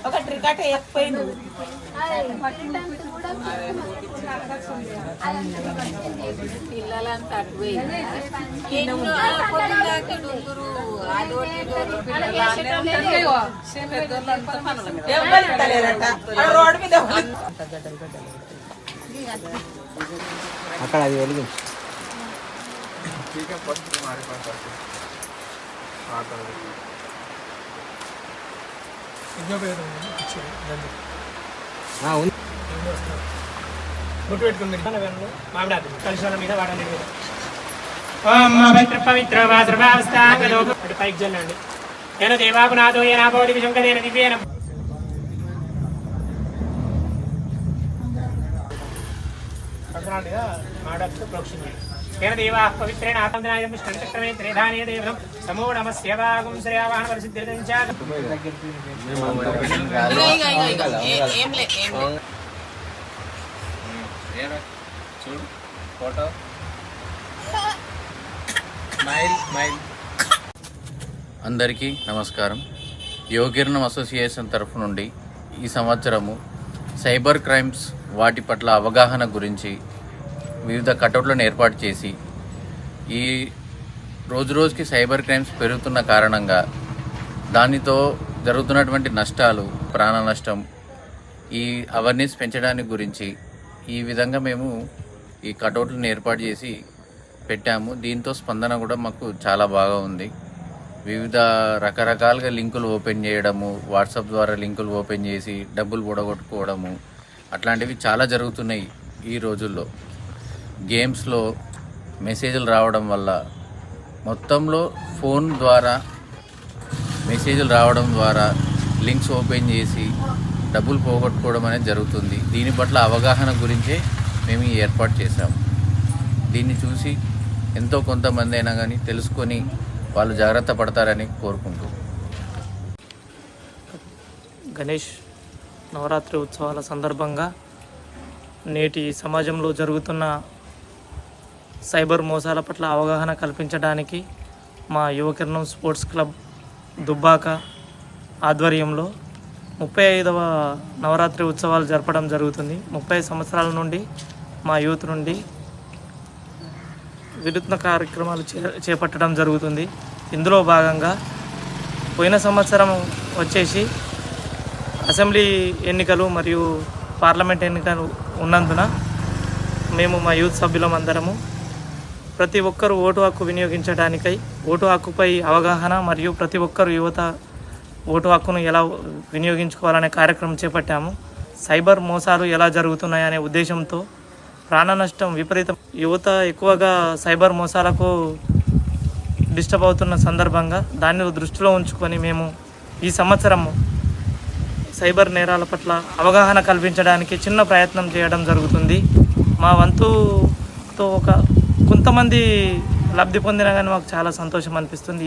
ఒక ట్రికాట్ వేయకపోయింది పిల్లలంతా రోడ్ మీద అక్కడ అది వెలిగి గుర్తు పెట్టుకుంది మామిడాకు కలిసి మీద వాడండి పవిత్ర పైకి జల్లండి నేను దేవాకు నాదో ఏనాభవతి విశంకరేణ దివ్యేన మామిడాకు ప్రోక్షణ तेन देवाः पवित्रेण आत्मनायं स्कंदक्रमे त्रिधाने देवं समो नमस्य वागं श्रेयावाहन परिसिद्धिर्दं च చూడు ఫోటో స్మైల్ స్మైల్. అందరికీ నమస్కారం. యోగిర్ణం అసోసియేషన్ తరఫు నుండి ఈ సంవత్సరము సైబర్ క్రైమ్స్ వాటి పట్ల అవగాహన గురించి వివిధ కటౌట్లను ఏర్పాటు చేసి ఈ రోజుకి సైబర్ క్రైమ్స్ పెరుగుతున్న కారణంగా దానితో జరుగుతున్నటువంటి నష్టాలు, ప్రాణ నష్టం, ఈ అవేర్నెస్ పెంచడానికి గురించి ఈ విధంగా మేము ఈ కటౌట్లను ఏర్పాటు చేసి పెట్టాము. దీంతో స్పందన కూడా మాకు చాలా బాగా ఉంది. వివిధ రకరకాలుగా లింకులు ఓపెన్ చేయడము, వాట్సాప్ ద్వారా లింకులు ఓపెన్ చేసి డబ్బులు పొడగొట్టుకోవడము అట్లాంటివి చాలా జరుగుతున్నాయి. ఈ రోజుల్లో గేమ్స్లో మెసేజ్లు రావడం వల్ల మొత్తంలో ఫోన్ ద్వారా మెసేజ్లు రావడం ద్వారా లింక్స్ ఓపెన్ చేసి డబ్బులు పోగొట్టుకోవడం అనేది జరుగుతుంది. దీని పట్ల అవగాహన గురించే మేము ఈ ఏర్పాటు చేశాము. దీన్ని చూసి ఎంతో కొంతమంది అయినా కానీ తెలుసుకొని వాళ్ళు జాగ్రత్త పడతారని కోరుకుంటూ గణేష్ నవరాత్రి ఉత్సవాల సందర్భంగా నేటి సమాజంలో జరుగుతున్న సైబర్ మోసాల పట్ల అవగాహన కల్పించడానికి మా యువకిరణం స్పోర్ట్స్ క్లబ్ దుబ్బాక ఆధ్వర్యంలో 35వ నవరాత్రి ఉత్సవాలు జరపడం జరుగుతుంది. 30 సంవత్సరాల నుండి మా యూత్ నుండి వినూత్న కార్యక్రమాలు చేపట్టడం జరుగుతుంది. ఇందులో భాగంగా పోయిన సంవత్సరం వచ్చేసి అసెంబ్లీ ఎన్నికలు మరియు పార్లమెంట్ ఎన్నికలు ఉన్నందున మేము మా యూత్ సభ్యులమందరము ప్రతి ఒక్కరూ ఓటు హక్కు వినియోగించడానికై ఓటు హక్కుపై అవగాహన మరియు ప్రతి ఒక్కరు యువత ఓటు హక్కును ఎలా వినియోగించుకోవాలనే కార్యక్రమం చేపట్టాము. సైబర్ మోసాలు ఎలా జరుగుతున్నాయనే ఉద్దేశంతో ప్రాణ నష్టం విపరీతం, యువత ఎక్కువగా సైబర్ మోసాలకు డిస్టర్బ్ అవుతున్న సందర్భంగా దాన్ని దృష్టిలో ఉంచుకొని మేము ఈ సంవత్సరము సైబర్ నేరాల పట్ల అవగాహన కల్పించడానికి చిన్న ప్రయత్నం చేయడం జరుగుతుంది. మా వంతుతో కొంతమంది లబ్ధి పొందినా కానీ మాకు చాలా సంతోషం అనిపిస్తుంది.